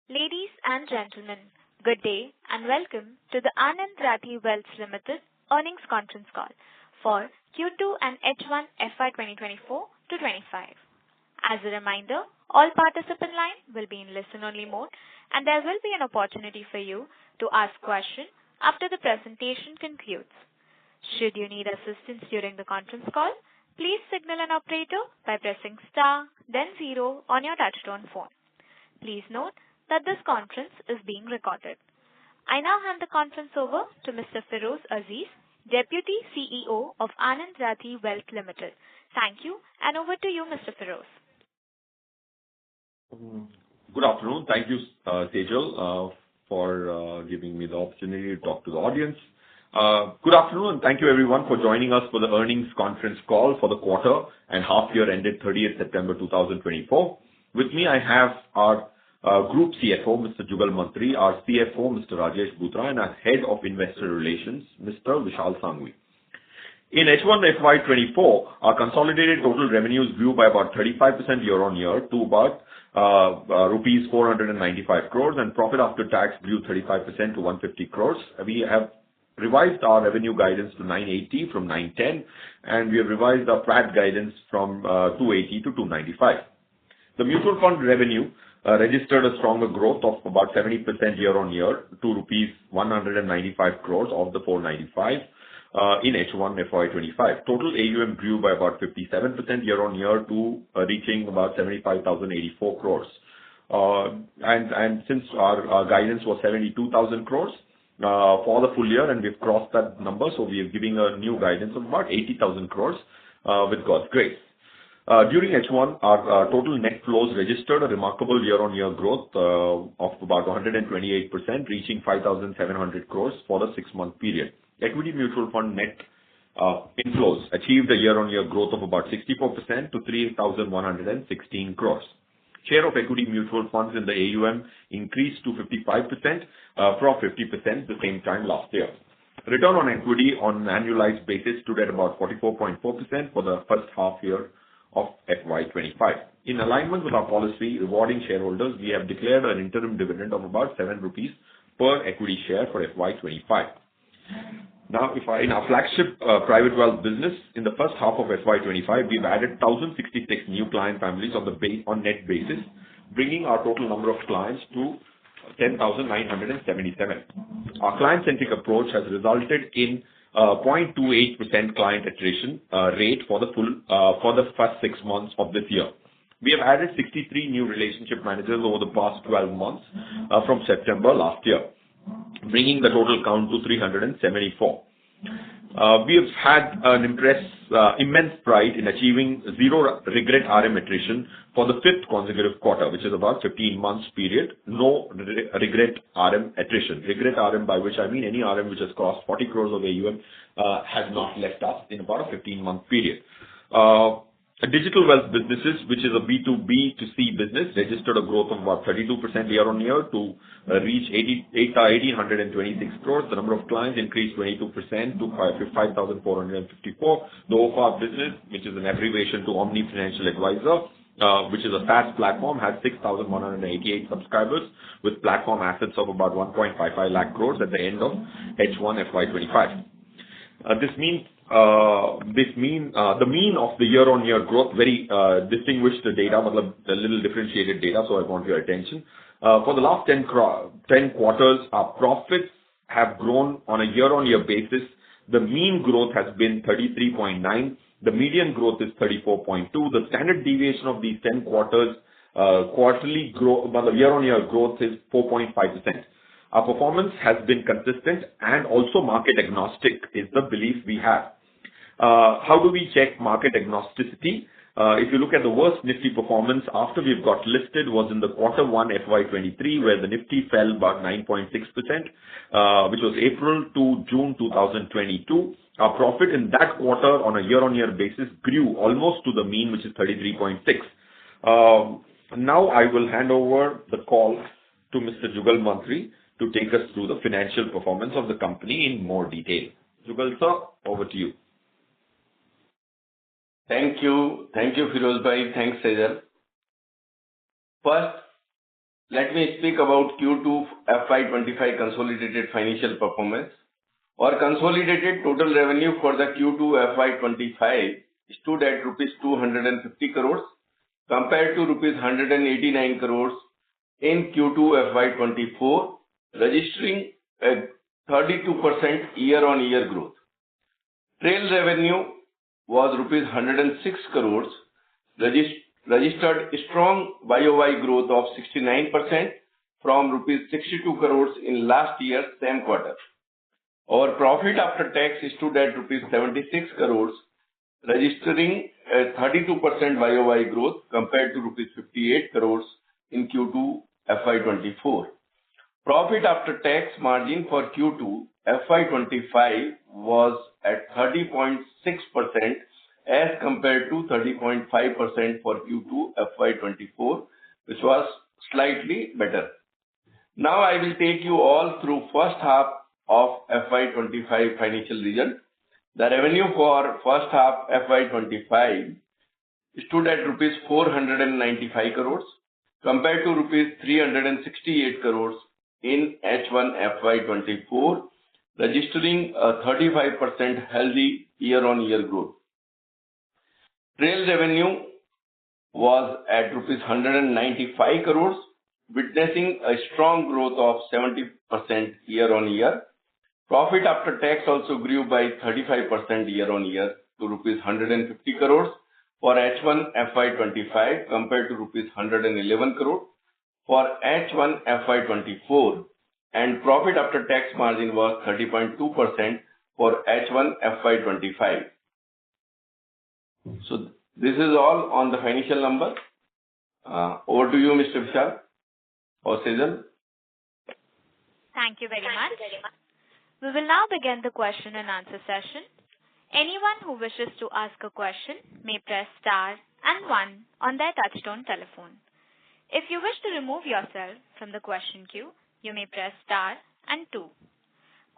Ladies and gentlemen, good day and welcome to the Anand Rathi Wealth Limited earnings conference call for Q2 and H1 FY 2024 to 25. As a reminder, all participant lines will be in listen-only mode, and there will be an opportunity for you to ask questions after the presentation concludes. Should you need assistance during the conference call, please signal an operator by pressing star, then 0 on your touchtone phone. Please note that this conference is being recorded. I now hand the conference over to Mr. Feroze Aziz, Deputy CEO of Anand Rathi Wealth Limited. Thank you, and over to you, Mr. Feroze. Good afternoon. Thank you, Sejal, for giving me the opportunity to talk to the audience. Good afternoon, and thank you everyone for joining us for the earnings conference call for the quarter and half year ended 30th September 2024. With me, I have our Group CFO, Mr. Jugal Mantri, our CFO, Mr. Rajesh Bhutra, and our Head of Investor Relations, Mr. Vishal Sanghavi. In H1 FY'24, our consolidated total revenues grew by about 35% year-on-year to about rupees 495 crores, and profit after tax grew 35% to 150 crores. We have revised our revenue guidance to 980 from 910, and we have revised our PAT guidance from 280 to 295. The mutual fund revenue registered a stronger growth of about 70% year-on-year to rupees 195 crores of the 495 in H1 FY'25. Total AUM grew by about 57% year-on-year to reaching about 75,084 crores. And since our guidance was 72,000 crores for the full year, and we've crossed that number, so we are giving a new guidance of about 80,000 crores with God's grace. During H1, our total net flows registered a remarkable year-on-year growth of about 128%, reaching 5,700 crores for the 6-month period. Equity mutual fund net inflows achieved a year-on-year growth of about 64% to 3,116 crores. Share of equity mutual funds in the AUM increased to 55% from 50% the same time last year. Return on equity on an annualized basis stood at about 44.4% for the first half year of FY'25. In alignment with our policy rewarding shareholders, we have declared an interim dividend of about 7 rupees per equity share for FY'25. Now, in our flagship private wealth business, in the first half of FY'25, we've added 1,066 new client families on net basis, bringing our total number of clients to 10,977. Our client-centric approach has resulted in 0.28% client attrition rate for the first 6 months of this year. We have added 63 new relationship managers over the past 12 months from September last year, bringing the total count to 374. We have had an immense pride in achieving zero regret RM attrition for the 5th consecutive quarter, which is about 15 months period. No regret RM attrition. Regret RM, by which I mean any RM which has crossed 40 crores of AUM has not left us in about a 15-month period. Digital wealth businesses, which is a B2B2C business, registered a growth of about 32% year-on-year to reach 1,826 crores. The number of clients increased 22% to 5,454. The OFA business, which is an abbreviation to Omni Financial Advisor, which is a SaaS platform, has 6,188 subscribers with platform assets of about 1.55 lakh crores at the end of H1 FY'25. The mean of the year-on-year growth very distinguished the data, but a little differentiated data, so I want your attention. For the last 10 quarters, our profits have grown on a year-on-year basis. The mean growth has been 33.9. The median growth is 34.2. The standard deviation of these 10 quarters, quarterly growth, but the year-on-year growth is 4.5%. Our performance has been consistent and also market agnostic is the belief we have. How do we check market agnosticity? If you look at the worst Nifty performance after we've got listed was in the Q1 FY'23, where the Nifty fell about 9.6%, which was April to June 2022. Our profit in that quarter on a year-on-year basis grew almost to the mean, which is 33.6. Now I will hand over the call to Mr. Jugal Mantri to take us through the financial performance of the company in more detail. Jugal sir, over to you. Thank you, Feroze bhai. Thanks, Sejal. First, let me speak about Q2 FY'25 consolidated financial performance. Our consolidated total revenue for the Q2 FY'25 stood at rupees 250 crores compared to rupees 189 crores in Q2 FY'24, registering a 32% year-on-year growth. Trail revenue was rupees 106 crores, registered strong YOY growth of 69% from rupees 62 crores in last year's same quarter. Our profit after tax stood at rupees 76 crores, registering a 32% YOY growth compared to rupees 58 crores in Q2 FY'24. Profit after tax margin for Q2 FY'25 was at 30.6% as compared to 30.5% for Q2 FY'24, which was slightly better. Now I will take you all through first half of FY'25 financial result. The revenue for first half FY'25 stood at rupees 495 crores compared to rupees 368 crores in H1 FY'24, registering a 35% healthy year-on-year growth. Trail revenue was at rupees 195 crores, witnessing a strong growth of 70% year-on-year. Profit after tax also grew by 35% year-on-year to rupees 150 crores for H1 FY'25 compared to rupees 111 crores for H1 FY'24, and profit after tax margin was 30.2% for H1 FY'25. So this is all on the financial number. Over to you, Mr. Vishal or Sejal. Thank you very much. We will now begin the question and answer session. Anyone who wishes to ask a question may press star and 1 on their touchtone telephone. If you wish to remove yourself from the question queue, you may press star and 2.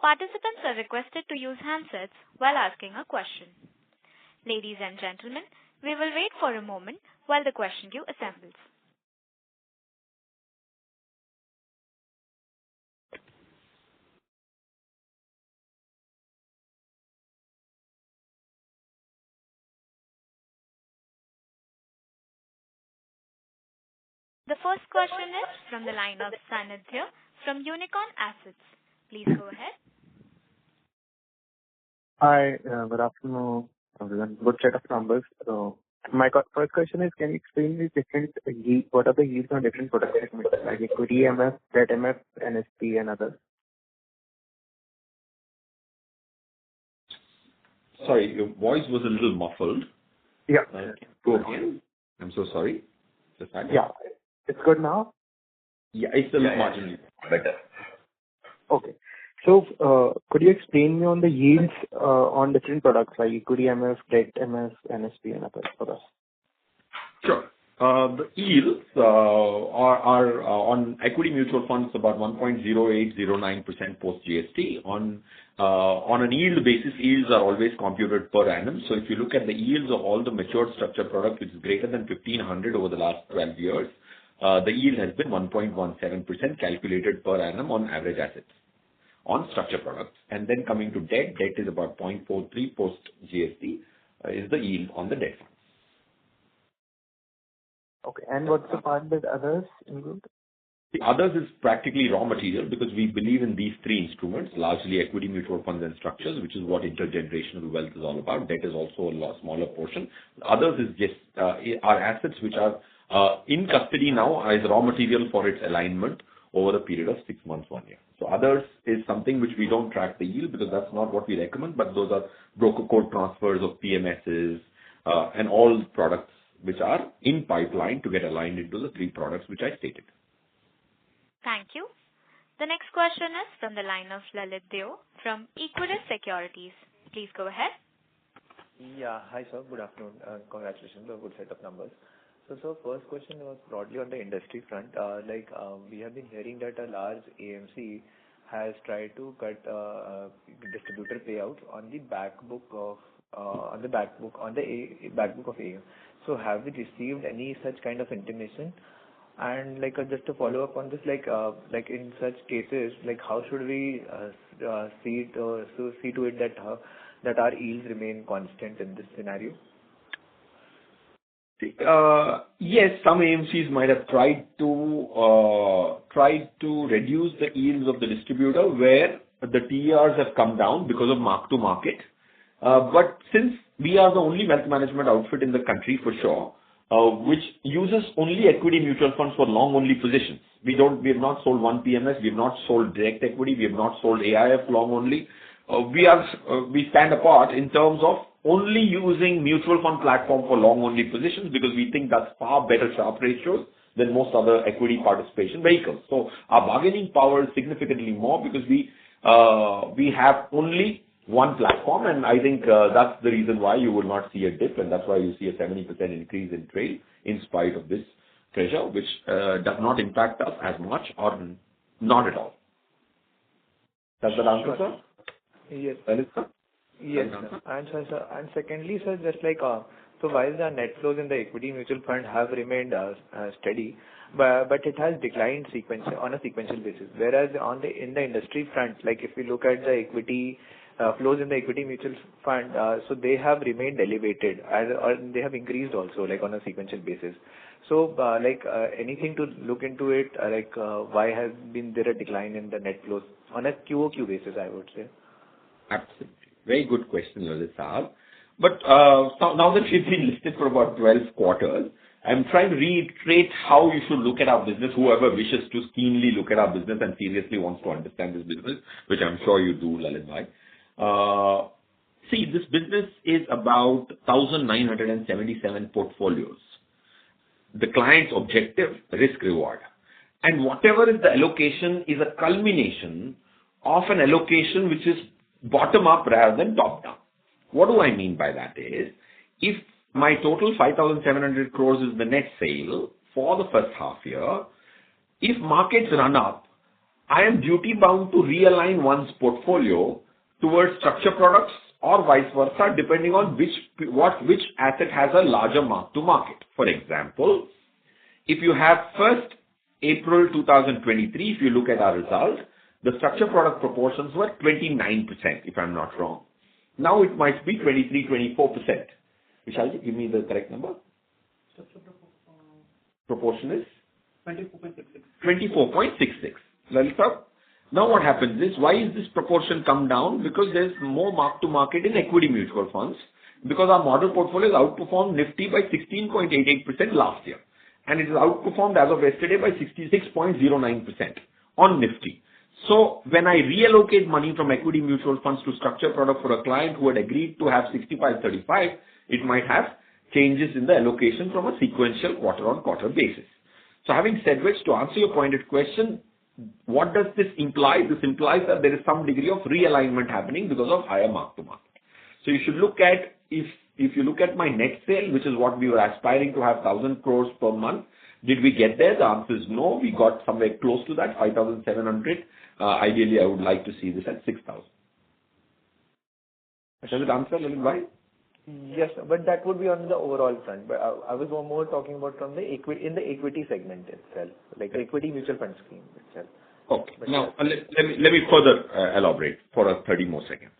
Participants are requested to use handsets while asking a question. Ladies and gentlemen, we will wait for a moment while the question queue assembles. The first question is from the line of Sanidhya from Unicorn Assets. Please go ahead. Hi, good afternoon, everyone. Good set of numbers. So my first question is, can you explain the different yield, what are the yields on different product segments like equity MF, debt MF, NSP and others? Sorry, your voice was a little muffled. Yeah. Go again. I'm so sorry. Just that. Yeah. It's good now? Yeah, it's a little marginally better. Okay. So, could you explain me on the yields on different products like equity MF, debt MF, NSP and others for us? Sure. The yields are on equity mutual funds about 1.0809% post GST. On an yield basis, yields are always computed per annum. So if you look at the yields of all the matured structure product, which is greater than 1500 over the last 12 years, the yield has been 1.17% calculated per annum on average assets on structure products. And then coming to debt is about 0.43 post GST is the yield on the debt funds. Okay. And what's the part that others include? The others is practically raw material because we believe in these three instruments, largely equity mutual funds and structures, which is what intergenerational wealth is all about. Debt is also a lot smaller portion. Others is just our assets which are in custody now as raw material for its alignment over a period of 6 months, 1 year. So others is something which we don't track the yield because that's not what we recommend, but those are broker code transfers of PMSs and all products which are in pipeline to get aligned into the 3 products which I stated. Thank you. The next question is from the line of Lalit Deo from Equirus Securities. Please go ahead. Yeah. Hi, sir. Good afternoon. Congratulations on a good set of numbers. So first question was broadly on the industry front. We have been hearing that a large AMC has tried to cut distributor payouts on the back book of AUM. So have we received any such kind of intimation? And just to follow up on this, in such cases, how should we see to it that our yields remain constant in this scenario? Yes, some AMCs might have tried to reduce the yields of the distributor where the TERs have come down because of mark to market. But since we are the only wealth management outfit in the country for sure, which uses only equity mutual funds for long only positions. We have not sold one PMS, we have not sold direct equity, we have not sold AIF long only. We stand apart in terms of only using mutual fund platform for long only positions because we think that's far better Sharpe ratios than most other equity participation vehicles. So our bargaining power is significantly more because we have only one platform, and I think that's the reason why you will not see a dip, and that's why you see a 70% increase in trail in spite of this pressure, which does not impact us as much or not at all. Does that answer, sir? Yes. Sir? Yes, sir. And secondly, sir, just so while the net flows in the equity mutual fund have remained steady, but it has declined on a sequential basis. Whereas in the industry front, if we look at the equity flows in the equity mutual fund, so they have remained elevated or they have increased also on a sequential basis. So anything to look into it, why has been there a decline in the net flows on a QOQ basis, I would say? Absolutely. Very good question, Lalit Sahab. But now that we've been listed for about 12 quarters, I'm trying to reiterate how you should look at our business, whoever wishes to keenly look at our business and seriously wants to understand this business, which I'm sure you do, Lalit bhai. See, this business is about 1,977 portfolios. The client's objective, risk reward. And whatever is the allocation is a culmination of an allocation which is bottom up rather than top down. What do I mean by that is, if my total 5,700 crores is the net sale for the first half year, if markets run up, I am duty bound to realign one's portfolio towards structure products or vice versa, depending on which asset has a larger mark to market. For example, if you have 1st April 2023, if you look at our result, the structure product proportions were 29%, if I'm not wrong. Now it might be 23, 24%. Vishalji, give me the correct number. Proportion is? 24.66. 24.66. Lalita, now what happens is, why is this proportion come down? Because there's more mark to market in equity mutual funds, because our model portfolio has outperformed Nifty by 16.88% last year. And it has outperformed as of yesterday by 66.09% on Nifty. So when I reallocate money from equity mutual funds to structure product for a client who had agreed to have 65-35, it might have changes in the allocation from a sequential quarter-on-quarter basis. So having said which, to answer your pointed question, what does this imply? This implies that there is some degree of realignment happening because of higher mark-to-market. So you should look at, if you look at my net sale, which is what we were aspiring to have 1,000 crores per month, did we get there? The answer is no. We got somewhere close to that, 5,700. Ideally, I would like to see this at 6,000. Does it answer, Lalit bhai? Yes, but that would be on the overall front. But I was more talking about from the in the equity segment itself, like the equity mutual fund scheme itself. Okay. But now, let me further elaborate for 30 more seconds.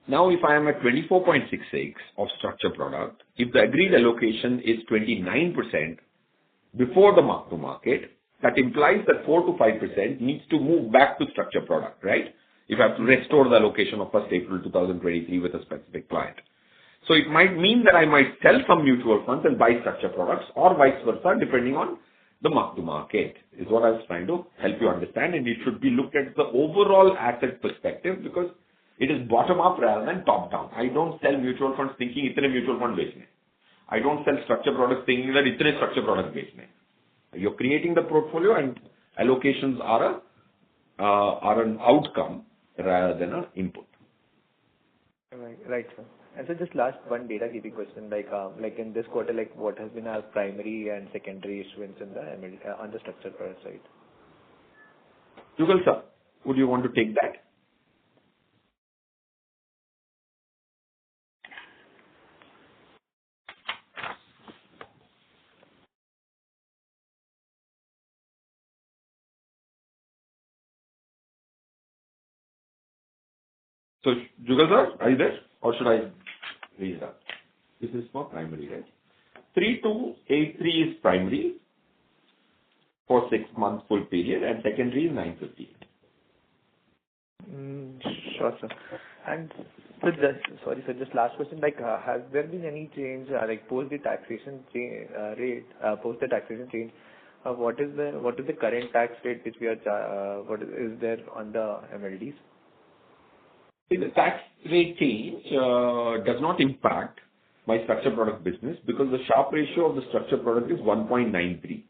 Now, if I am at 24.66 of structure product, if the agreed allocation is 29% before the mark to market, that implies that 4 to 5% needs to move back to structure product, right? If I have to restore the allocation of 1st April 2023 with a specific client. So it might mean that I might sell some mutual funds and buy structure products or vice versa, depending on the mark to market, is what I was trying to help you understand. And it should be looked at the overall asset perspective, because it is bottom up rather than top down. I don't sell mutual funds thinking itne mutual fund basne. I don't sell structure products thinking that itne structure product basne. You're creating the portfolio, and allocations are an outcome rather than an input. Right, sir. And so just last one data keeping question, like in this quarter, like what has been our primary and secondary issuance in the on the structured product side? Jugal sir, would you want to take that? So, Jugal sir, are you there? Or should I read that? This is for primary, right? 3283 is primary for 6 months full period and secondary is 958. Sure, sir. And so just last question, like, has there been any change, like post the taxation rate, post the taxation change, what is the current tax rate which we are, what is there on the MLDs? See, the tax rate change does not impact my structured product business because the Sharpe ratio of the structured product is 1.93.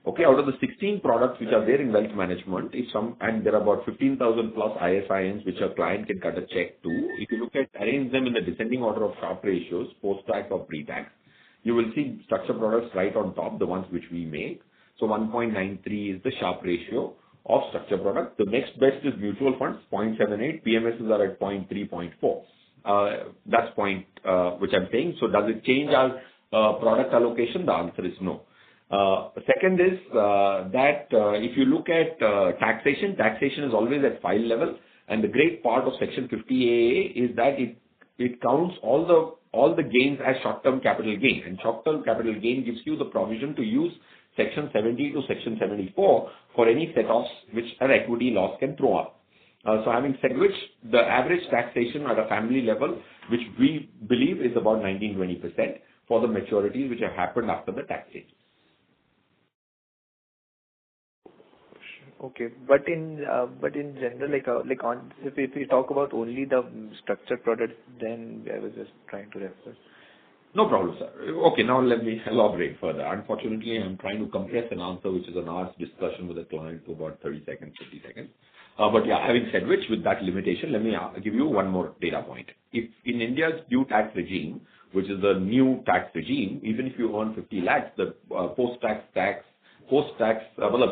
Okay, out of the 16 products which are there in wealth management, and there are about 15,000 plus ISINs which a client can cut a check to. If you arrange them in the descending order of Sharpe ratios, post-tax or pre-tax, you will see structured products right on top, the ones which we make. So 1.93 is the Sharpe ratio of structured product. The next best is mutual funds, 0.78. PMSs are at 0.3, 0.4. That's point which I'm saying. So does it change our product allocation? The answer is no. Second is that if you look at taxation is always at file level, and the great part of Section 50AA is that it counts all the gains as short-term capital gain, and short-term capital gain gives you the provision to use Section 70 to Section 74 for any set-offs which an equity loss can throw up. So having said which, the average taxation at a family level, which we believe is about 19-20% for the maturities which have happened after the tax change. Okay, but in general, if we talk about only the structured products, then I was just trying to refer. No problem, sir. Okay, now let me elaborate further. Unfortunately, I'm trying to compress an answer which is an hour's discussion with a client to about 30 seconds, 50 seconds. But yeah, having said which, with that limitation, let me give you one more data point. If in India's due tax regime, which is the new tax regime, even if you earn 50 lakhs, the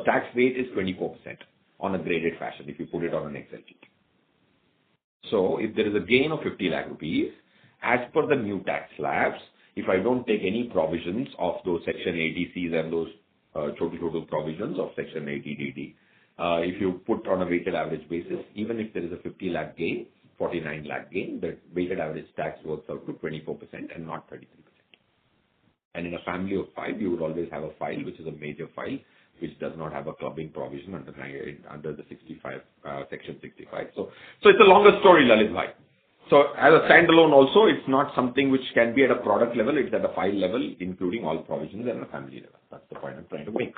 tax rate is 24% on a graded fashion if you put it on an Excel sheet. So if there is a gain of 50 lakh rupees, as per the new tax slabs, if I don't take any provisions of those Section 80Cs and those total provisions of Section 80DD, if you put on a weighted average basis, even if there is a 50 lakh gain, 49 lakh gain, the weighted average tax works out to 24% and not 33%. And in a family of 5, you would always have a file, which is a major file, which does not have a clubbing provision under the 65, Section 65. So it's a longer story, Lalit bhai. So as a standalone also, it's not something which can be at a product level, it's at a file level, including all provisions at a family level. That's the point I'm trying to make.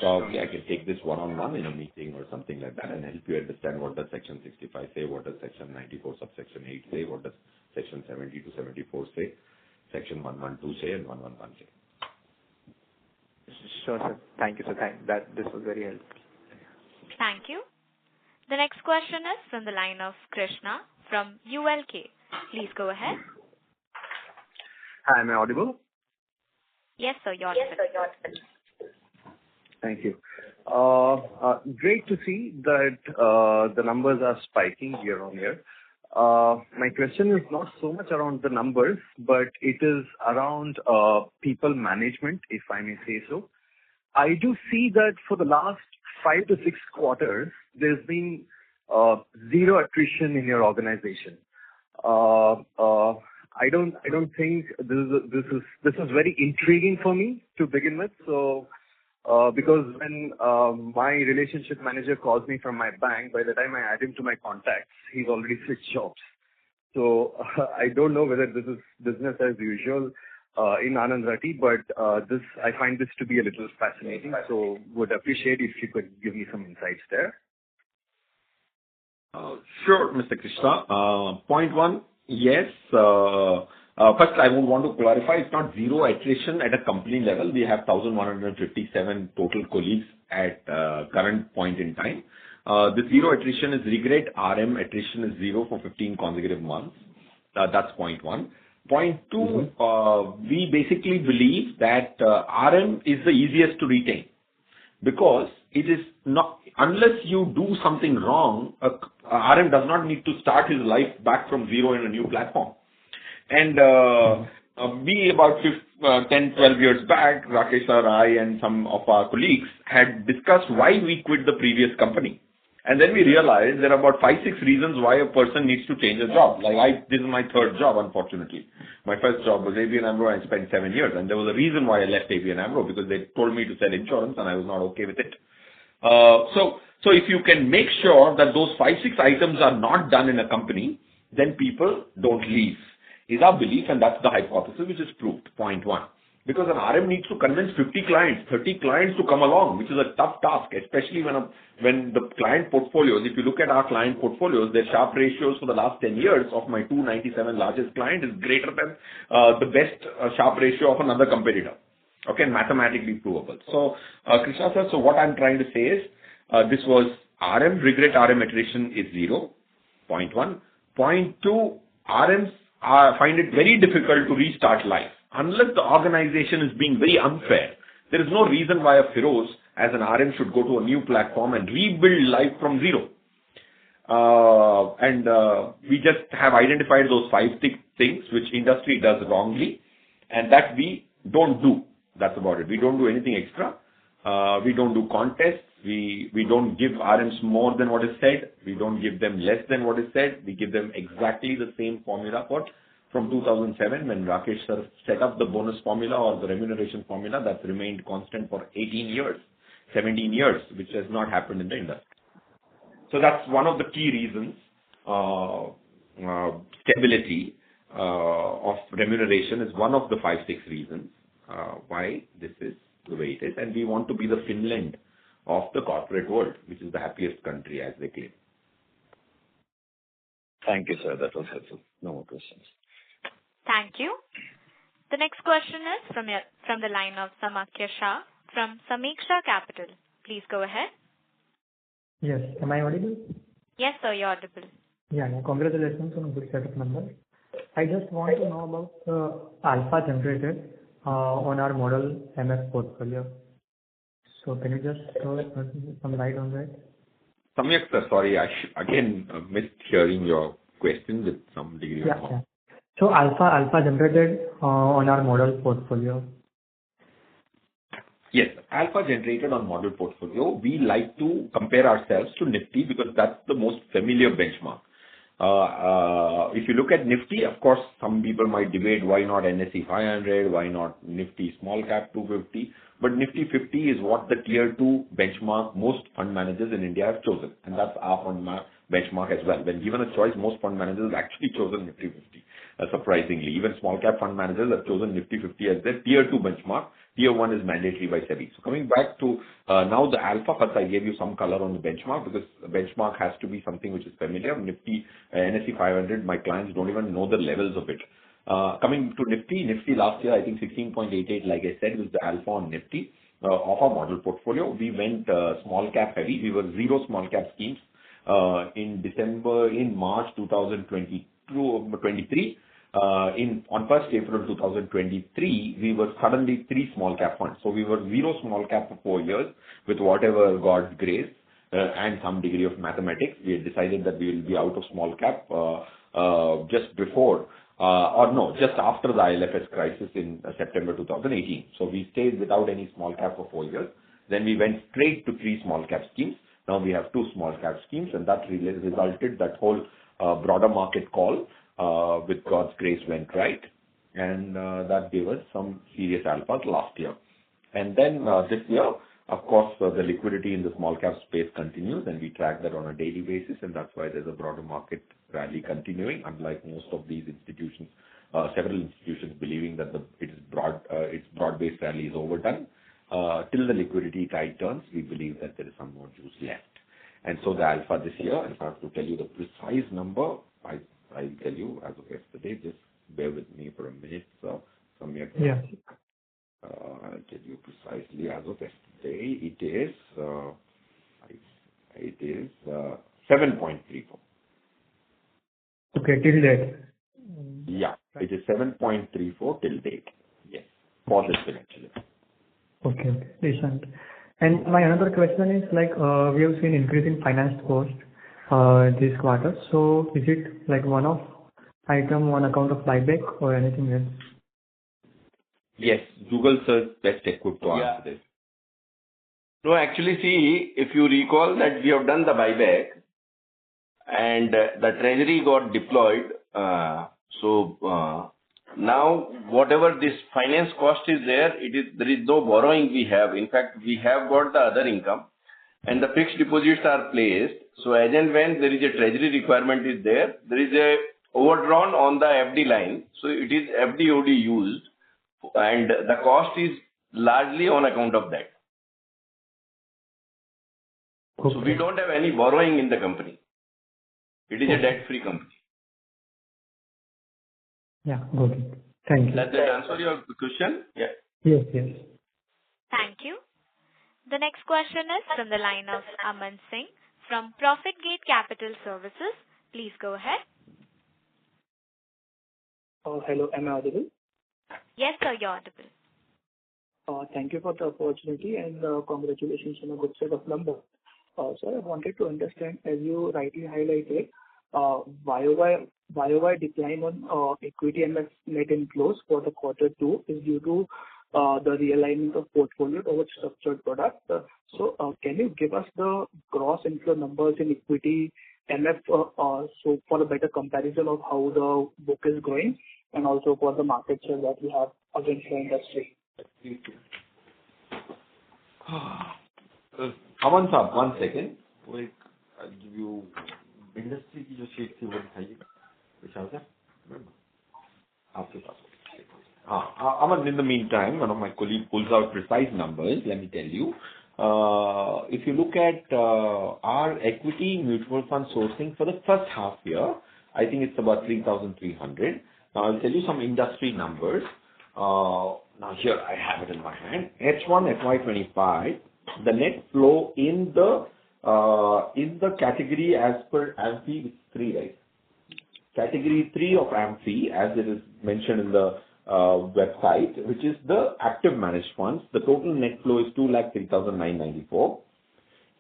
So I can take this one-on-one in a meeting or something like that and help you understand what does Section 65 say, what does Section 94 subsection 8 say, what does Section 70 to 74 say, Section 112 say, and 111 say. Sure, sir. Thank you, sir. This was very helpful. Thank you. The next question is from the line of Krishna from ULK. Please go ahead. Hi, am I audible? Yes, sir, you're audible. Thank you. Great to see that the numbers are spiking year on year. My question is not so much around the numbers, but it is around people management, if I may say so. I do see that for the last 5 to 6 quarters, there's been zero attrition in your organization. I don't think this is very intriguing for me to begin with. So, because when my relationship manager calls me from my bank, by the time I add him to my contacts, he's already switched jobs. So I don't know whether this is business as usual in Anand Rathi, but I find this to be a little fascinating. So would appreciate if you could give me some insights there. Sure, Mr. Krishna. Point one, yes. First, I would want to clarify, it's not zero attrition at a company level. We have 1,157 total colleagues at current point in time. The zero attrition is regret. RM attrition is 0 for 15 consecutive months. That's point one. Point two, we basically believe that RM is the easiest to retain because it is not, unless you do something wrong, RM does not need to start his life back from zero in a new platform. And we about 10, 12 years back, Rakesh sir, I and some of our colleagues had discussed why we quit the previous company. And then we realized there are about 5-6 reasons why a person needs to change a job. This is my third job, unfortunately. My first job was ABN AMRO. I spent 7 years, and there was a reason why I left ABN AMRO, because they told me to sell insurance, and I was not okay with it. So if you can make sure that those 5-6 items are not done in a company, then people don't leave, is our belief, and that's the hypothesis which is proved. Point one. Because an RM needs to convince 50 clients, 30 clients to come along, which is a tough task, especially when the client portfolios, if you look at our client portfolios, their Sharpe ratios for the last 10 years of my 297 largest client is greater than the best Sharpe ratio of another competitor. Okay, mathematically provable. So, Krishna sir, so what I'm trying to say is, this was RM, regret RM attrition is 0. Point one. Point two, RMs find it very difficult to restart life. Unless the organization is being very unfair, there is no reason why a Feroz as an RM should go to a new platform and rebuild life from zero. We just have identified those 5 things which industry does wrongly, and that we don't do. That's about it. We don't do anything extra. We don't do contests. We don't give RMs more than what is said. We don't give them less than what is said. We give them exactly the same formula from 2007 when Rakesh sir set up the bonus formula or the remuneration formula that's remained constant for 18 years, 17 years, which has not happened in the industry. So that's one of the key reasons, stability of remuneration is one of the 5-6 reasons why this is the way it is. And we want to be the Finland of the corporate world, which is the happiest country as they claim. Thank you, sir. That was helpful. No more questions. Thank you. The next question is from the line of Samakhya Shah from Samiksha Capital. Please go ahead. Yes. Am I audible? Yes, sir, you're audible. Yeah. Congratulations on a good set of numbers. I just want to know about the alpha generated on our model MF portfolio. So can you just throw some light on that? Samyak sir, sorry, I again missed hearing your question with some degree of Yeah. So alpha generated on our model portfolio. Yes, alpha generated on model portfolio. We like to compare ourselves to Nifty because that's the most familiar benchmark. If you look at Nifty, of course, some people might debate why not NSE 500, why not Nifty small cap 250. But Nifty 50 is what the tier 2 benchmark most fund managers in India have chosen. And that's our fund benchmark as well. When given a choice, most fund managers have actually chosen Nifty 50. Surprisingly, even small cap fund managers have chosen Nifty 50 as their tier 2 benchmark. Tier 1 is mandatory by SEBI. So coming back to now the alpha, first I gave you some color on the benchmark because the benchmark has to be something which is familiar. Nifty, NSE 500, my clients don't even know the levels of it. Coming to Nifty last year, I think 16.88, like I said, was the alpha on Nifty of our model portfolio. We went small cap heavy. We were 0 small cap schemes in March 2023. On 1st April 2023, we were suddenly 3 small cap funds. So we were 0 small cap for 4 years with whatever God's grace and some degree of mathematics. We had decided that we will be out of small cap just after the IL&FS crisis in September 2018. So we stayed without any small cap for 4 years. Then we went straight to 3 small cap schemes. Now we have 2 small cap schemes, and that really resulted that whole broader market call with God's grace went right, and that gave us some serious alphas last year. And then this year, of course, the liquidity in the small cap space continues, and we track that on a daily basis, and that's why there's a broader market rally continuing, unlike most of these institutions, several institutions believing that its broad-based rally is overdone. Till the liquidity tide turns, we believe that there is some more juice left. And so the alpha this year, if I have to tell you the precise number, I'll tell you as of yesterday. Just bear with me for a minute, sir. Yeah. I'll tell you precisely as of yesterday. It is 7.34. Okay, till date. Yeah, it is 7.34 till date. Yes, for this financial year. Okay, decent. And my another question is we have seen increase in finance cost this quarter. So is it like one-off item on account of buyback or anything else? Yes, Google search best equipped to answer this. No, actually, see, if you recall that we have done the buyback and the treasury got deployed. Now whatever this finance cost is there, there is no borrowing we have. In fact, we have got the other income and the fixed deposits are placed. So as and when there is a treasury requirement is there is a overdrawn on the FD line. So it is FD/OD used and the cost is largely on account of that. Okay. So we don't have any borrowing in the company. It is a debt-free company. Yeah, got it. Thank you. Does that answer your question? Yeah. Yes, yes. Thank you. The next question is from the line of Aman Singh from Profit Gate Capital Services. Please go ahead. Hello, am I audible? Yes, sir, you're audible. Thank you for the opportunity and congratulations on a good set of numbers. Sir, I wanted to understand, as you rightly highlighted, YOY decline on equity MF net inflows for the quarter 2 is due to the realignment of portfolio towards structured products. Can you give us the gross inflow numbers in equity MF so for a better comparison of how the book is growing and also for the market share that we have against the industry? Aman साहब, 1 second. वो एक जो industry की जो sheet थी वो दिखाइए, विशाल sir, आपके पास. Aman, in the meantime, one of my colleagues pulls out precise numbers. Let me tell you. If you look at our equity mutual fund sourcing for the first half year, I think it's about 3,300. Now I'll tell you some industry numbers. Now here I have it in my hand. H1 FY'25. The net flow in the category as per AMFI 3, right? Category 3 of AMFI, as it is mentioned in the website, which is the active managed funds. The total net flow is 2,03,994.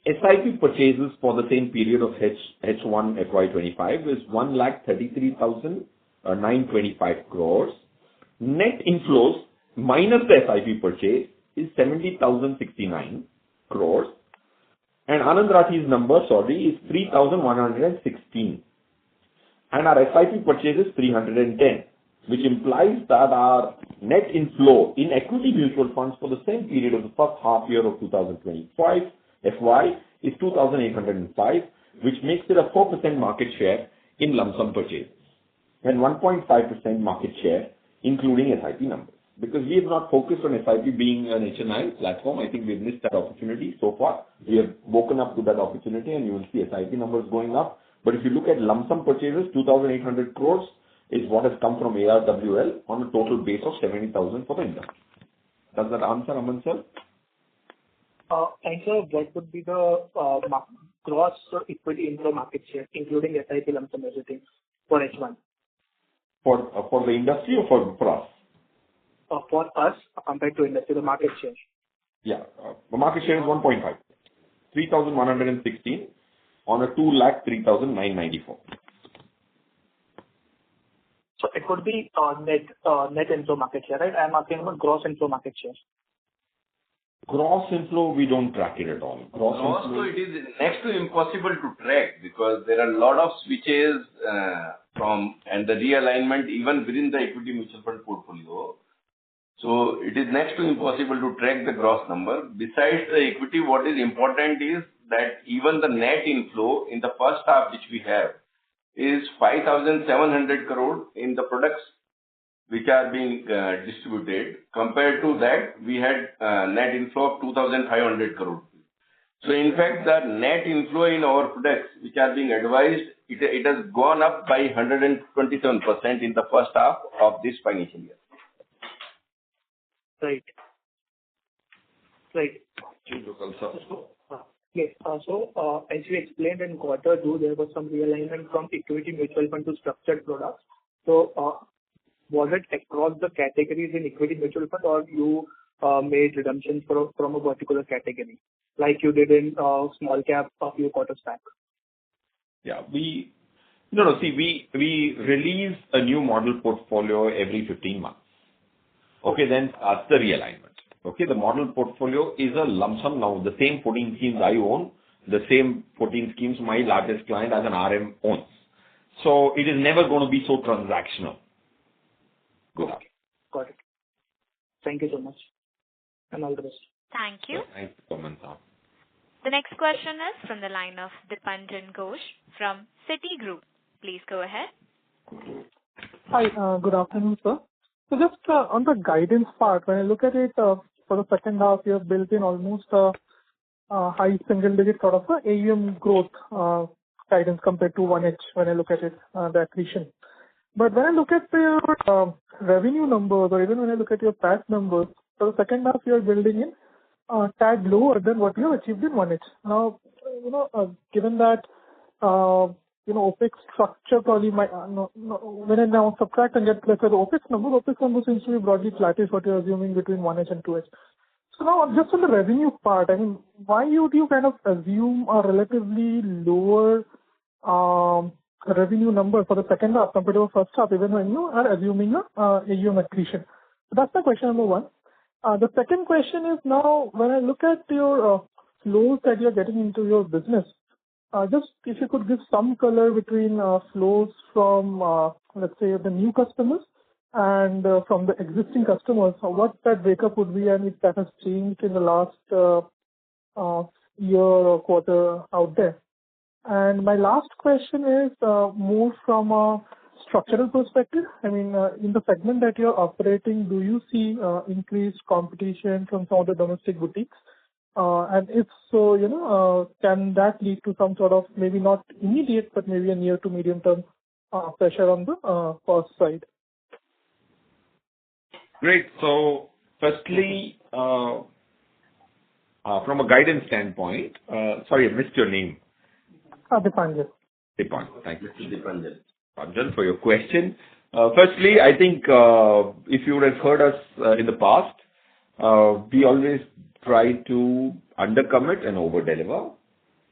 SIP purchases for the same period of H1 FY'25 is 1,33,925 crores. Net inflows minus the SIP purchase is 70,069 crores. And Anand Rathi's number, is 3,116. And our SIP purchase is 310, which implies that our net inflow in equity mutual funds for the same period of the first half year of 2025 FY is 2,805, which makes it a 4% market share in lump sum purchases and 1.5% market share including SIP numbers. Because we have not focused on SIP being an HNI platform, I think we've missed that opportunity so far. We have woken up to that opportunity and you will see SIP numbers going up. But if you look at lump sum purchases, 2,800 crores is what has come from ARWL on a total base of 70,000 for the industry. Does that answer, Aman sir? And sir, what would be the gross equity inflow market share, including SIP lump sum everything for H1? For the industry or for us? For us, compared to industry, the market share. Yeah, the market share is 1.5. 3,116 on a 2,03,994. So it could be net inflow market share, right? I am asking about gross inflow market share. Gross inflow, we don't track it at all. Gross inflow, it is next to impossible to track because there are a lot of switches and the realignment even within the equity mutual fund portfolio. So it is next to impossible to track the gross number. Besides the equity, what is important is that even the net inflow in the first half which we have is 5,700 crore in the products which are being distributed. Compared to that, we had net inflow of 2,500 crore. So in fact, the net inflow in our products which are being advised, it has gone up by 127% in the first half of this financial year. Right. Right. Yes. So, as you explained in quarter 2, there was some realignment from equity mutual fund to structured products. So, was it across the categories in equity mutual fund, or you made redemptions from a particular category, like you did in small cap a few quarters back? Yeah, we release a new model portfolio every 15 months. Okay, then starts the realignment. Okay, the model portfolio is a lump sum now. The same 14 schemes I own, the same 14 schemes my largest client as an RM owns. So it is never going to be so transactional. Good. Okay. Got it. Thank you so much. And all the best. Thank you. Thanks for comments. The next question is from the line of Dipanjan Ghosh from Citigroup. Please go ahead. Hi, good afternoon, sir. So just on the guidance part, when I look at it for the second half, you have built in almost high single-digit sort of AUM growth guidance compared to 1H when I look at it, the accretion. But when I look at your revenue numbers, or even when I look at your PAT numbers, for the second half, you are building in tad lower than what you have achieved in 1H. Now, given that, OPEX structure probably might, when I now subtract and get let's say the OPEX number seems to be broadly flattish what you're assuming between 1H and 2H. So now, just on the revenue part, I mean, why would you kind of assume a relatively lower revenue number for the second half compared to the first half, even when you are assuming AUM accretion? So that's the question number one. The second question is now, when I look at your flows that you're getting into your business, just if you could give some color between flows from, let's say, the new customers and from the existing customers, what that breakup would be and if that has changed in the last year or quarter out there. And my last question is more from a structural perspective. I mean, in the segment that you're operating, do you see increased competition from some of the domestic boutiques? And if so, can that lead to some sort of maybe not immediate, but maybe a near to medium term pressure on the cost side? Great. So, firstly, from a guidance standpoint, sorry, I missed your name. Dipanjan. Dipanjan. Thank you. Dipanjan, for your question. Firstly, I think if you would have heard us in the past, we always try to undercommit and over-deliver.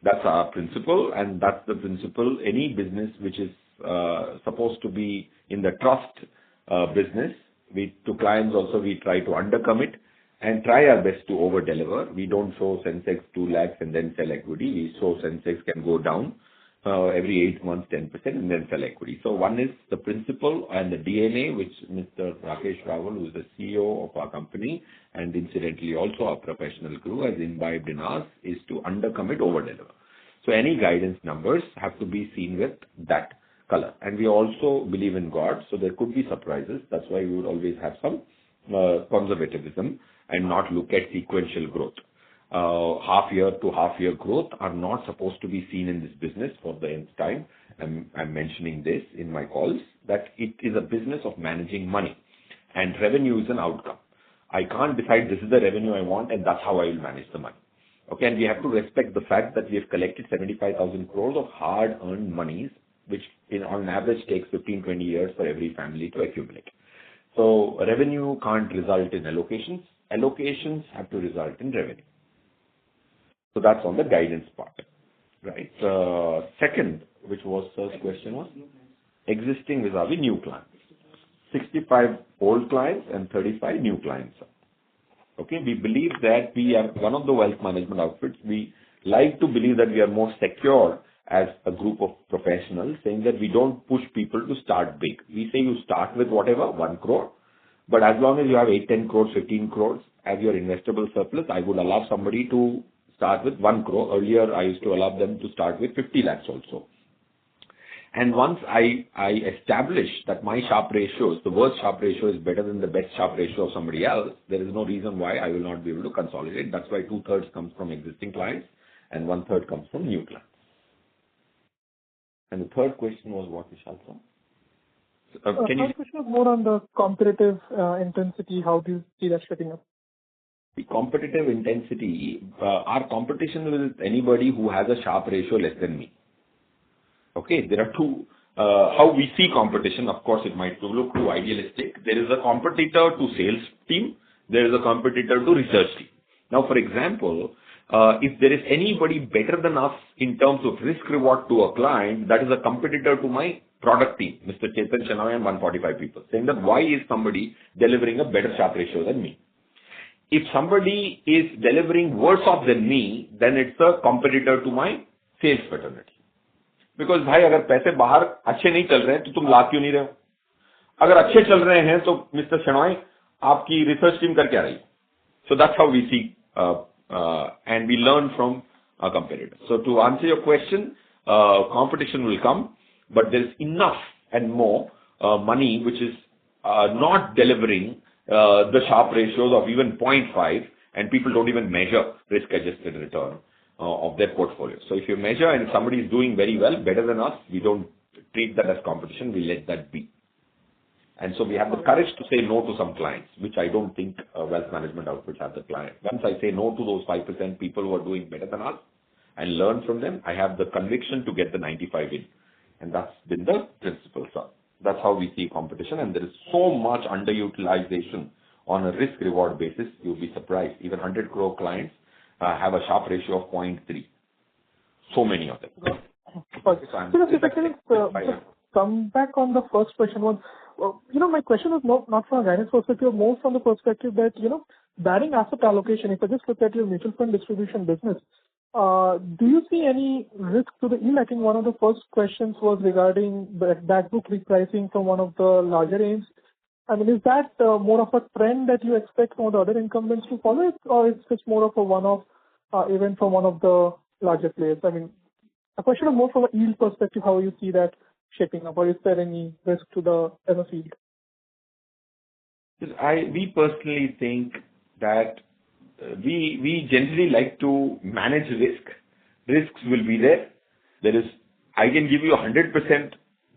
That's our principle, and that's the principle any business which is supposed to be in the trust business. To clients also, we try to undercommit and try our best to over-deliver. We don't show Sensex 2 lakhs and then sell equity. We show Sensex can go down every 8 months 10% and then sell equity. So one is the principle and the DNA which Mr. Rakesh Rawal, who is the CEO of our company and incidentally also our professional crew, has imbibed in us, is to undercommit, over-deliver. So any guidance numbers have to be seen with that color. And we also believe in God, so there could be surprises. That's why we would always have some conservatism and not look at sequential growth. Half year to half year growth are not supposed to be seen in this business for the nth time. I'm mentioning this in my calls, that it is a business of managing money and revenue is an outcome. I can't decide this is the revenue I want and that's how I will manage the money. Okay, and we have to respect the fact that we have collected 75,000 crores of hard-earned monies, which on average takes 15-20 years for every family to accumulate. So revenue can't result in allocations. Allocations have to result in revenue. So that's on the guidance part, right? Second, which was first question was existing vis-a-vis new clients. 65 old clients and 35 new clients. Okay, we believe that we are one of the wealth management outfits. We like to believe that we are more secure as a group of professionals, saying that we don't push people to start big. We say you start with whatever, 1 crore, but as long as you have 8, 10 crores, 15 crores as your investable surplus, I would allow somebody to start with 1 crore. Earlier, I used to allow them to start with 50 lakhs also. And once I establish that my Sharpe ratios, the worst Sharpe ratio is better than the best Sharpe ratio of somebody else, there is no reason why I will not be able to consolidate. That's why 2/3 comes from existing clients and 1/3 comes from new clients. And the third question was what, Vishal? The third question was more on the competitive intensity. How do you see that shaping up? The competitive intensity, our competition with anybody who has a Sharpe ratio less than me. Okay, there are two. How we see competition, of course, it might look too idealistic. There is a competitor to sales team. There is a competitor to research team. Now, for example, if there is anybody better than us in terms of risk reward to a client, that is a competitor to my product team, Mr. Chetan Chennai and 145 people, saying that why is somebody delivering a better Sharpe ratio than me? if somebody is delivering worse off than me, then it's a competitor to my sales fraternity. Because भाई अगर पैसे बाहर अच्छे नहीं चल रहे हैं तो तुम ला क्यों नहीं रहे हो? अगर अच्छे चल रहे हैं तो मिस्टर शनॉय आपकी रिसर्च टीम कर क्या रही है? So that's how we see and we learn from our competitors. So to answer your question, competition will come, but there is enough and more money which is not delivering the sharp ratios of even 0.5, and people don't even measure risk-adjusted return of their portfolio. So if you measure and somebody is doing very well, better than us, we don't treat that as competition, we let that be. And so we have the courage to say no to some clients, which I don't think wealth management outfits have the client. Once I say no to those 5% people who are doing better than us and learn from them, I have the conviction to get the 95 in. And that's been the principle, sir. That's how we see competition. And there is so much underutilization on a risk-reward basis, you'll be surprised. Even 100 crore clients have a sharp ratio of 0.3. So many of them. So if I can come back on the first question was, my question was not from a guidance perspective, more from the perspective that, barring asset allocation, if I just look at your mutual fund distribution business, do you see any risk to the yield? I think one of the first questions was regarding back book repricing from one of the larger aims. I mean, is that more of a trend that you expect from the other incumbents to follow it, or it's just more of a one-off event from one of the larger players? I mean, a question of more from a yield perspective, how you see that shaping up, or is there any risk to the ever field? We personally think that we generally like to manage risk. Risks will be there. I can give you 100%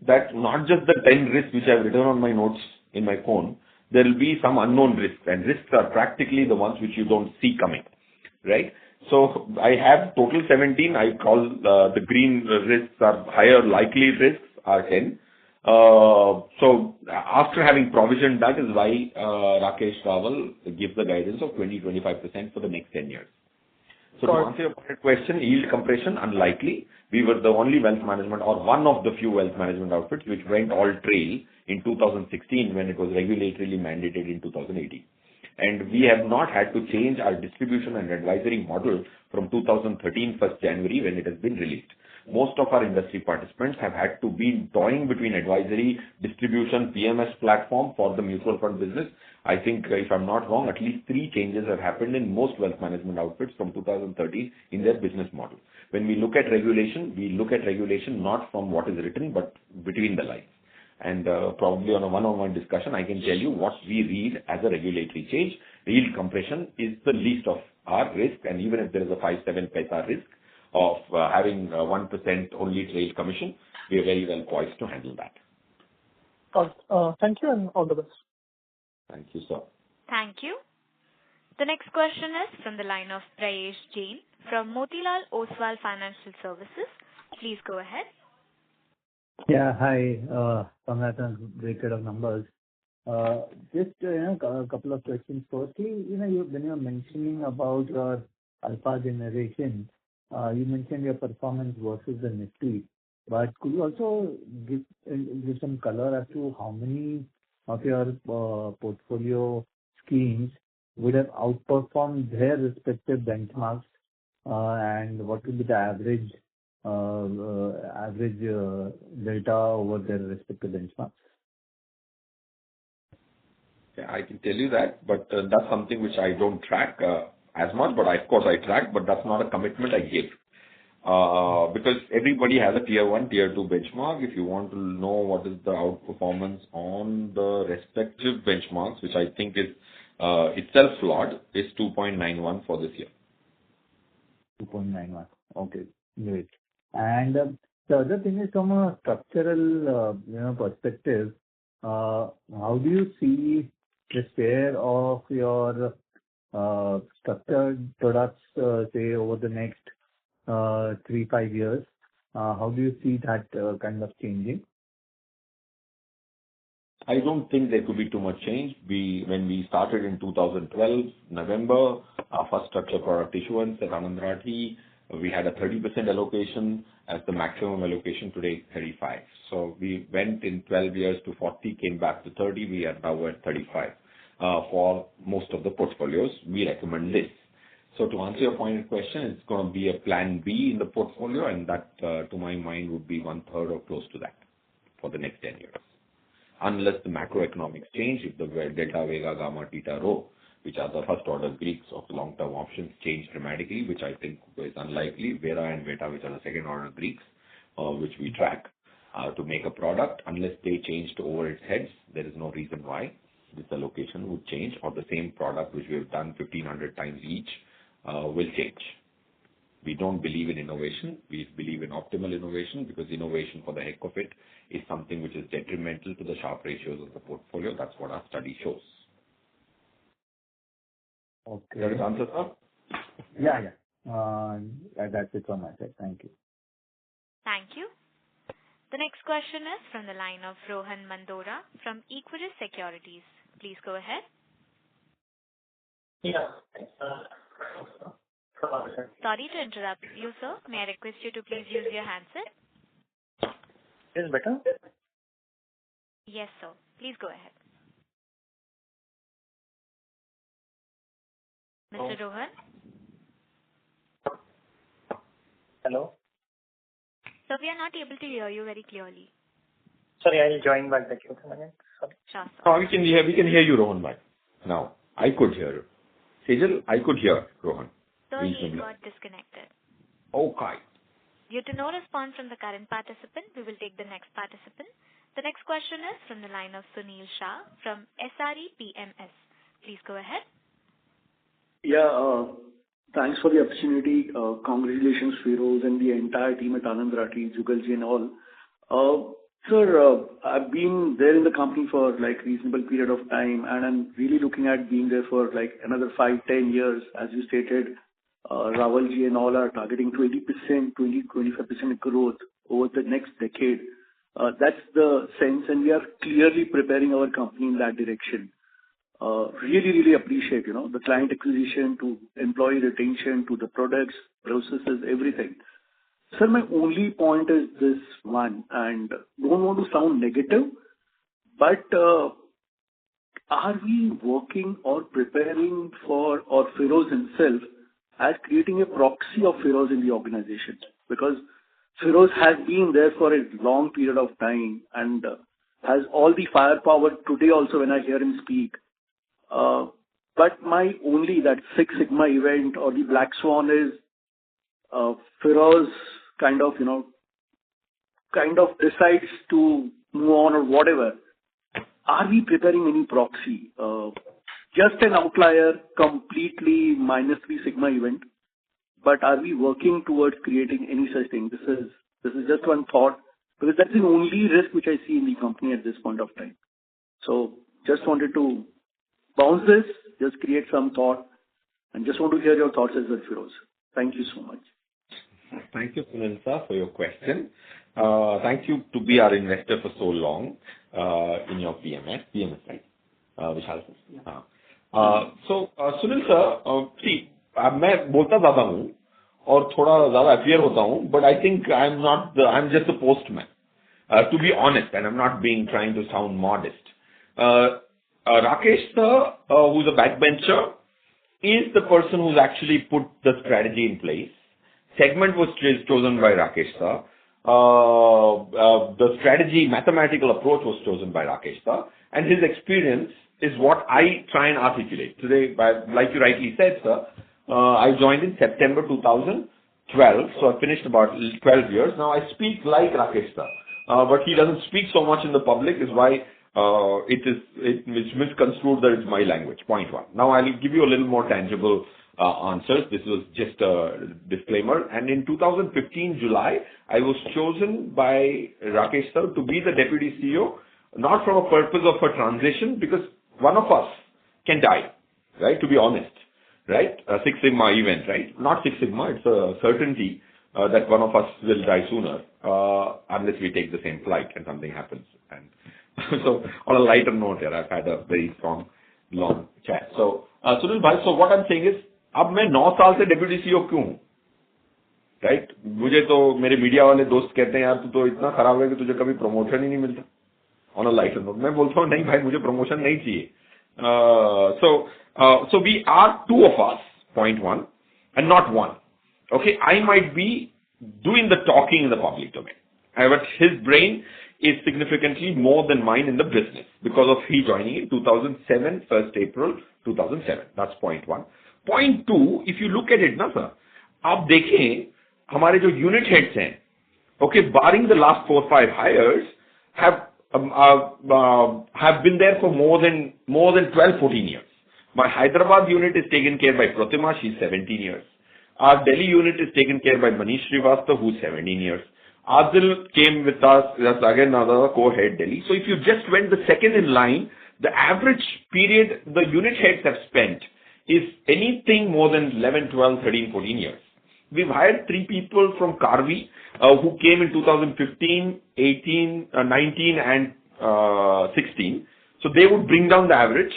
that not just the 10 risks which I've written on my notes in my phone, there will be some unknown risks, and risks are practically the ones which you don't see coming, right? So I have total 17. I call the green risks are higher likely risks are 10. So after having provisioned, that is why Rakesh Rawal gives the guidance of 20-25% for the next 10 years. So to answer your question, yield compression, unlikely. We were the only wealth management or one of the few wealth management outfits which went all trail in 2016 when it was regulatorily mandated in 2018. And we have not had to change our distribution and advisory model from 2013 1st January when it has been released. Most of our industry participants have had to be toying between advisory, distribution, PMS platform for the mutual fund business. I think, if I'm not wrong, at least 3 changes have happened in most wealth management outfits from 2013 in their business model. When we look at regulation, we look at regulation not from what is written, but between the lines. And probably on a one-on-one discussion, I can tell you what we read as a regulatory change. Yield compression is the least of our risk, and even if there is a 5-7 paisa risk of having 1% only trail commission, we are very well poised to handle that. Thank you and all the best. Thank you, sir. Thank you. The next question is from the line of Prayesh Jain from Motilal Oswal Financial Services. Please go ahead. Yeah, hi. Congrats on great set of numbers. Just a couple of questions. Firstly, when you're mentioning about your alpha generation, you mentioned your performance versus the Nifty. But could you also give some color as to how many of your portfolio schemes would have outperformed their respective benchmarks, and what will be the average delta over their respective benchmarks? Yeah, I can tell you that, but that's something which I don't track as much, but of course I track, but that's not a commitment I give. Because everybody has a tier 1, tier 2 benchmark. If you want to know what is the outperformance on the respective benchmarks, which I think is itself flawed, is 2.91 for this year. 2.91. Okay, great. And the other thing is from a structural perspective, how do you see the share of your structured products, say over the next 3-5 years? How do you see that kind of changing? I don't think there could be too much change. When we started in 2012, November, our first structured product issuance at Anand Rathi, we had a 30% allocation as the maximum allocation. Today, 35. So we went in 12 years to 40, came back to 30. We are now at 35. for most of the portfolios. We recommend this. So to answer your pointed question, it's going to be a plan B in the portfolio, and that, to my mind, would be 1/3 or close to that for the next 10 years. Unless the macroeconomics change, if the delta, vega, gamma, theta, rho, which are the first order Greeks of the long-term options, change dramatically, which I think is unlikely. Vera and beta, which are the second order Greeks, which we track to make a product, unless they change to over its heads, there is no reason why this allocation would change, or the same product which we have done 1,500 times each will change. We don't believe in innovation. We believe in optimal innovation, because innovation, for the heck of it, is something which is detrimental to the Sharpe ratios of the portfolio. That's what our study shows. Okay. Does that answer, sir? Yeah. That's it from my side. Thank you. Thank you. The next question is from the line of Rohan Mandora from Equirus Securities. Please go ahead. Yeah. Sorry to interrupt you, sir. May I request you to please use your handset? Is better? Yes, sir. Please go ahead. Mr. Rohan? Hello? So we are not able to hear you very clearly. Sorry, I'll join back the queue again. Sorry. Sure, sir. No, we can hear you, Rohan, bhai. Now, I could hear you. Sejal, I could hear Rohan. Sir, he got disconnected. Okay. Due to no response from the current participant, we will take the next participant. The next question is from the line of Sunil Shah from SRE PMS. Please go ahead. Yeah, thanks for the opportunity. Congratulations, Feroz, and the entire team at Anand Rathi, Jugalji and all. Sir, I've been there in the company for like reasonable period of time, and I'm really looking at being there for like another 5-10 years. As you stated, Rawalji and all are targeting 20-25% growth over the next decade. That's the sense, and we are clearly preparing our company in that direction. Really appreciate, the client acquisition to employee retention to the products, processes, everything. Sir, my only point is this one, and don't want to sound negative, but are we working or preparing for, or Feroz himself, as creating a proxy of Feroz in the organization? Because Feroz has been there for a long period of time and has all the firepower today also when I hear him speak. But my only that Six Sigma event or the Black Swan is Feroz kind of decides to move on or whatever. Are we preparing any proxy? Just an outlier, completely minus 3 Sigma event, but are we working towards creating any such thing? This is just one thought, because that's the only risk which I see in the company at this point of time. So just wanted to bounce this, just create some thought, and just want to hear your thoughts as well, Feroz. Thank you so much. Thank you, Sunil sir, for your question. Thank you to be our investor for so long in your PMS, right? Vishal sir. So, Sunil sir, see, मैं बोलता ज़्यादा हूँ और थोड़ा ज़्यादा appear होता हूँ, but I think I'm just a postman. To be honest, and I'm not trying to sound modest. Rakesh sir, who's a backbencher, is the person who's actually put the strategy in place. Segment was chosen by Rakesh sir. The strategy, mathematical approach was chosen by Rakesh sir, and his experience is what I try and articulate today. Like you rightly said, sir, I joined in September 2012, so I finished about 12 years. Now I speak like Rakesh sir, but he doesn't speak so much in the public, is why it's misconstrued that it's my language. Point one. Now I'll give you a little more tangible answers. This was just a disclaimer. And in 2015 July, I was chosen by Rakesh sir to be the deputy CEO, not from a purpose of a transition, because one of us can die, right? To be honest, right? A Six Sigma event, right? Not Six Sigma, it's a certainty that one of us will die sooner, unless we take the same flight and something happens. And so on a lighter note here, I've had a very strong, long chat. So, Sunil bhai, so what I'm saying is, अब मैं 9 साल से deputy CEO क्यों हूँ, right? मुझे तो मेरे media वाले दोस्त कहते हैं यार तू तो इतना खराब है कि तुझे कभी प्रमोशन ही नहीं मिलता. ऑन अ लाइटर नोट मैं बोलता हूँ नहीं भाई, मुझे प्रमोशन नहीं चाहिए. So we are two of us, point one, and not one. Okay, I might be doing the talking in the public domain. But his brain is significantly more than mine in the business because of he joining in 2007, 1st April 2007. That's point one. Point two, if you look at it, na sir, आप देखें हमारे जो unit heads हैं, okay, barring the last 4-5 hires, have been there for more than 12-14 years. My Hyderabad unit is taken care by Pratima, she's 17 years. Our Delhi unit is taken care by Manish Srivastava, who's 17 years. Adil came with us, that's again another co-head Delhi. So if you just went the second in line, the average period the unit heads have spent is anything more than 11, 12, 13, 14 years. We've hired 3 people from Karvi who came in 2015, 18, 19 and 16. So they would bring down the average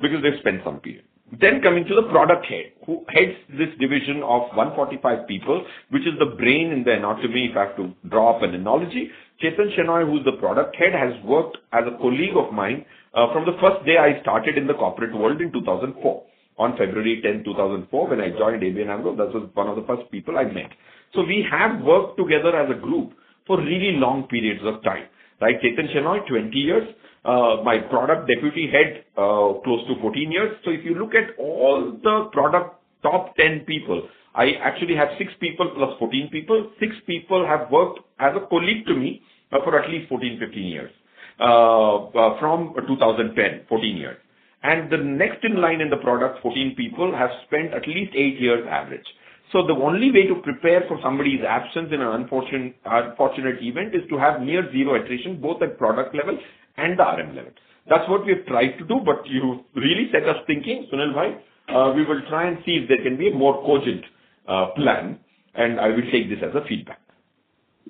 because they've spent some period. Then coming to the product head, who heads this division of 145 people, which is the brain in the anatomy, if I have to draw up an analogy. Chetan Shenoy, who's the product head, has worked as a colleague of mine from the first day I started in the corporate world in 2004. On February 10, 2004, when I joined ABN AMRO, that was one of the first people I met. So we have worked together as a group for really long periods of time. Like Chetan Shenoy, 20 years. My product deputy head, close to 14 years. So if you look at all the product top 10 people, I actually have 6 people plus 14 people. 6 people have worked as a colleague to me for at least 14, 15 years. From 2010, 14 years. And the next in line in the product, 14 people, have spent at least 8 years average. So the only way to prepare for somebody's absence in an unfortunate event is to have near zero attrition, both at product level and the RM level. That's what we've tried to do, but you really set us thinking, Sunil bhai. We will try and see if there can be a more cogent plan, and I will take this as a feedback.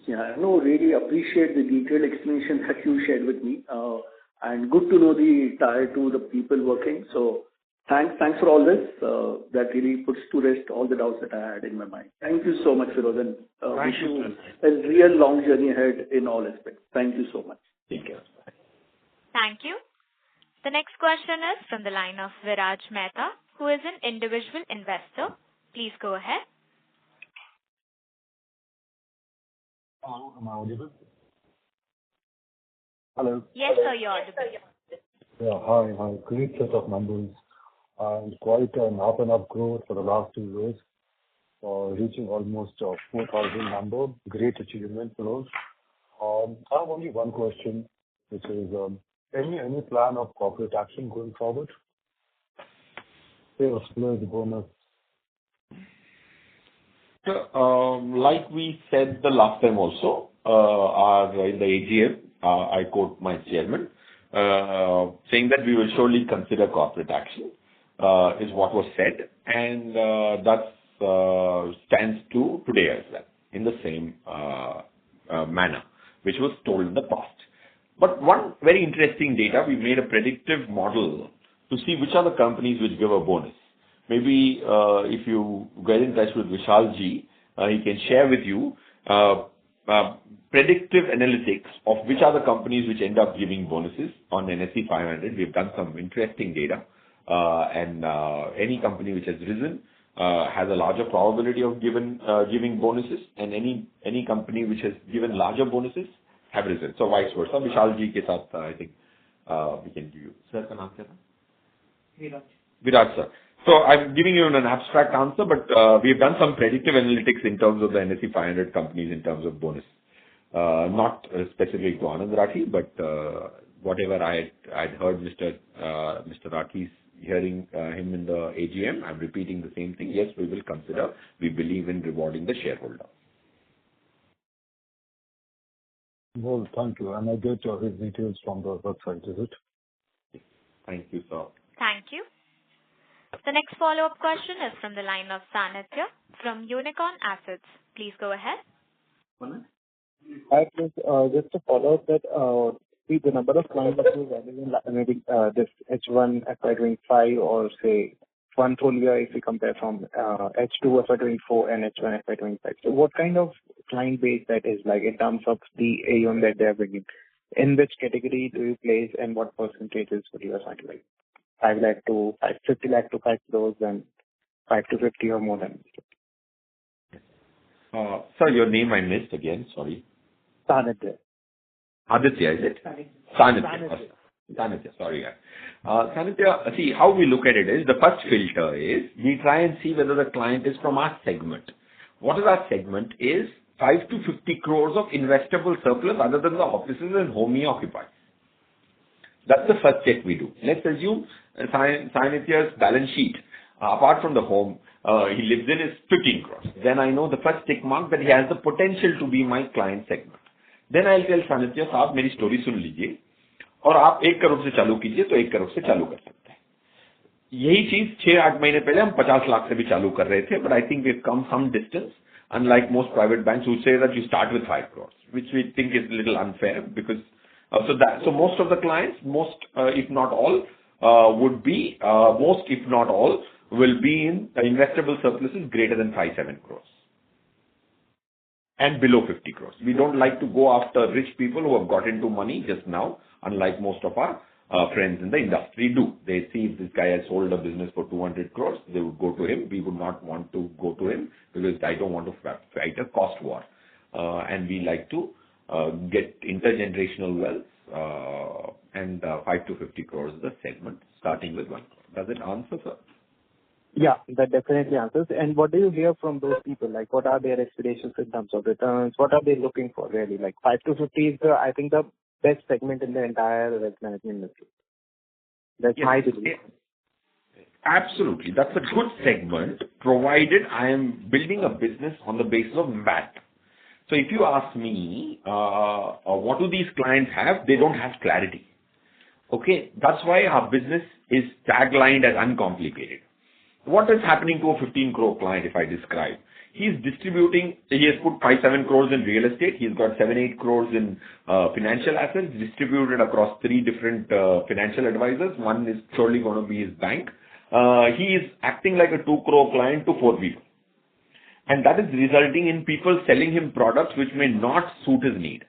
Yeah, no, really appreciate the detailed explanation that you shared with me. And good to know the tier 2, the people working. So thanks for all this. That really puts to rest all the doubts that I had in my mind. Thank you so much, Firoz, and wish you a real long journey ahead in all aspects. Thank you so much. Take care. Thank you. The next question is from the line of Viraj Mehta, who is an individual investor. Please go ahead. Hello, am I audible? Hello. Yes, sir, you're audible. Yeah, hi. Great set of numbers and quite an up and up growth for the last 2 years, reaching almost 4,000 number. Great achievement for us. I have only one question, which is any plan of corporate action going forward? Say a split bonus. Like we said the last time also, in the AGM, I quote my chairman, saying that we will surely consider corporate action, is what was said, and that stands to today as well, in the same manner, which was told in the past. But one very interesting data, we made a predictive model to see which are the companies which give a bonus. Maybe if you get in touch with Vishal ji, he can share with you predictive analytics of which are the companies which end up giving bonuses on NSE 500. We've done some interesting data, and any company which has risen has a larger probability of giving bonuses, and any company which has given larger bonuses have risen. So vice versa. Vishal ji ke saath, I think we can give you. Sir, ka naam kya tha? Viraj sir. So I'm giving you an abstract answer, but we've done some predictive analytics in terms of the NSE 500 companies in terms of bonus. Not specific to Anand Rathi, but whatever I'd heard Mr. Rathi's hearing him in the AGM, I'm repeating the same thing. Yes, we will consider. We believe in rewarding the shareholder. Well, thank you. And I get his details from the website, is it? Thank you, sir. Thank you. The next follow-up question is from the line of Sanitya from Unicorn Assets. Please go ahead. Hi, please, just to follow up that, see the number of clients that you added in maybe this H1 FY'25 or say one full year if we compare from H2 FY'24 and H1 FY'25. So what kind of client base that is like in terms of the AUM that they are bringing? In which category do you place and what percentages would you assign like? 5 lakh to 50 lakh to 5 crores and 5 to 50 or more than. Sir, your name I missed again. Sorry. Sanitya. Aditya, is it? Sanitya. Sanitya, sorry. Sanitya, see, how we look at it is, the first filter is, we try and see whether the client is from our segment. What is our segment is 5 to 50 crores of investable surplus other than the offices and home he occupies. That's the first check we do. Let's assume Sanitya's balance sheet, apart from the home he lives in, is 15 crores. Then I know the first tick mark that he has the potential to be my client segment. Then I'll tell Sanitya, साहब मेरी story सुन लीजिए और आप 1 करोड़ से चालू कीजिए तो 1 करोड़ से चालू कर सकते हैं. यही चीज 6-8 महीने पहले हम 50 लाख से भी चालू कर रहे थे, but I think we've come some distance. Unlike most private banks who say that you start with 5 crores, which we think is a little unfair because so most of the clients, if not all, will be in investable surpluses greater than 5-7 crores and below 50 crores. We don't like to go after rich people who have got into money just now, unlike most of our friends in the industry do. They see if this guy has sold a business for 200 crores, they would go to him. We would not want to go to him because I don't want to fight a cost war. And we like to get intergenerational wealth and 5 to 50 crores is the segment, starting with 1 crore. Does it answer, sir? Yeah, that definitely answers. And what do you hear from those people? Like, what are their expectations in terms of returns? What are they looking for, really? Like, 5 to 50 is, I think, the best segment in the entire wealth management industry. That's my belief. Absolutely. That's a good segment, provided I am building a business on the basis of math. So if you ask me, what do these clients have? They don't have clarity. Okay, that's why our business is taglined as uncomplicated. What is happening to a 15 crore client if I describe? He has put 5-7 crores in real estate. He's got 7-8 crores in financial assets distributed across 3 different financial advisors. One is surely going to be his bank. He is acting like a 2 crore client to 4 people. And that is resulting in people selling him products which may not suit his need.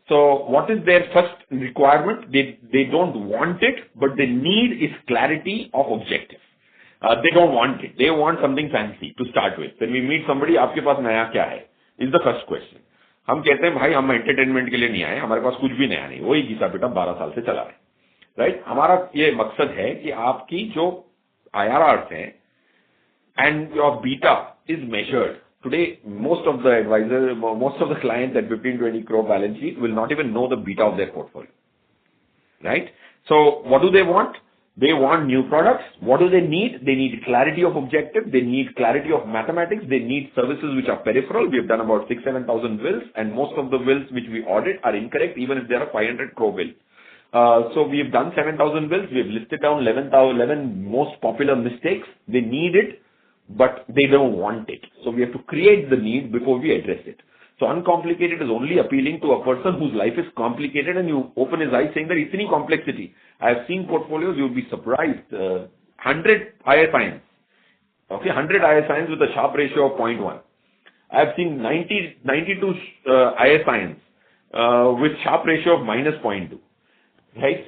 So what is their first requirement? They don't want it, but the need is clarity of objective. They don't want it. They want something fancy to start with. When we meet somebody, आपके पास नया क्या है? Is the first question. हम कहते हैं भाई हम entertainment के लिए नहीं आए, हमारे पास कुछ भी नया नहीं, वही घिसा पिटा 12 साल से चला रहे, राइट? हमारा ये मकसद है कि आपकी जो IRRs हैं and your beta is measured. Today, most of the clients at 15-20 crore balance sheet will not even know the beta of their portfolio, right? So what do they want? They want new products. What do they need? They need clarity of objective. They need clarity of mathematics. They need services which are peripheral. We have done about 6,000-7,000 wills, and most of the wills which we audit are incorrect, even if they are 500 crore bill. So we have done 7,000 wills. We have listed down 11 most popular mistakes. They need it, but they don't want it. So we have to create the need before we address it. So uncomplicated is only appealing to a person whose life is complicated, and you open his eyes saying that it's any complexity. I have seen portfolios, you will be surprised. 100 ISINs. Okay, 100 ISINs with a Sharpe ratio of 0.1. I have seen 92 ISINs with Sharpe ratio of -0.2. Right?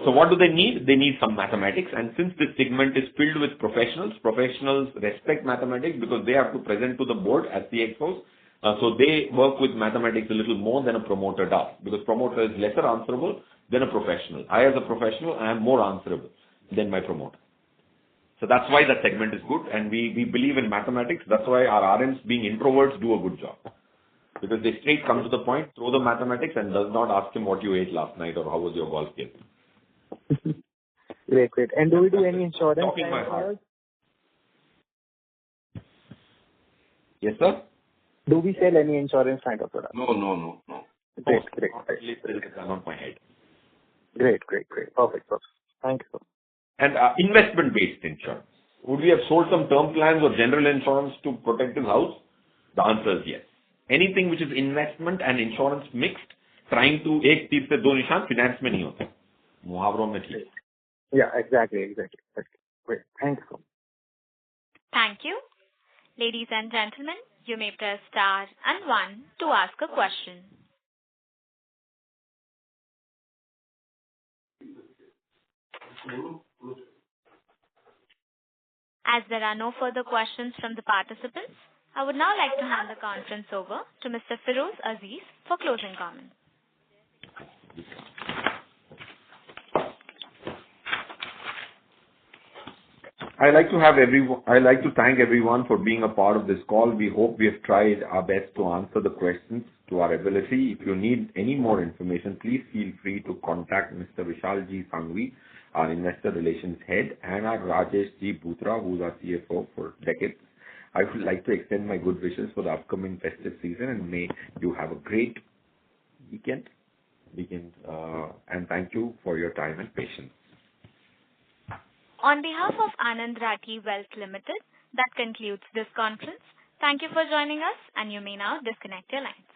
So what do they need? They need some mathematics, and since this segment is filled with professionals respect mathematics because they have to present to the board as CXOs. So they work with mathematics a little more than a promoter does, because promoter is lesser answerable than a professional. I, as a professional, I am more answerable than my promoter. So that's why that segment is good, and we believe in mathematics. That's why our RMs, being introverts, do a good job, because they straight come to the point, throw the mathematics, and does not ask him what you ate last night or how was your golf game. Great. And do we do any insurance? Yes, sir? Do we sell any insurance kind of product? No. Great. On my head. Great. Perfect. Thank you. And investment-based insurance. Would we have sold some term plans or general insurance to protect his house? The answer is yes. Anything which is investment and insurance mixed, trying to एक तीर से दो निशान finance में नहीं होते, मुहावरों में ठीक. Yeah, exactly. Great. Thank you. Thank you. Ladies and gentlemen, you may press star and 1 to ask a question. As there are no further questions from the participants, I would now like to hand the conference over to Mr. Feroz Aziz for closing comments. I'd like to thank everyone for being a part of this call. We hope we have tried our best to answer the questions to our ability. If you need any more information, please feel free to contact Mr. Vishal G. Sangvi, our Investor Relations Head, and our Rajesh G. Bhutra, who's our CFO for decades. I would like to extend my good wishes for the upcoming festive season, and may you have a great weekend, and thank you for your time and patience. On behalf of Anand Rathi Wealth Limited, that concludes this conference. Thank you for joining us, and you may now disconnect your line.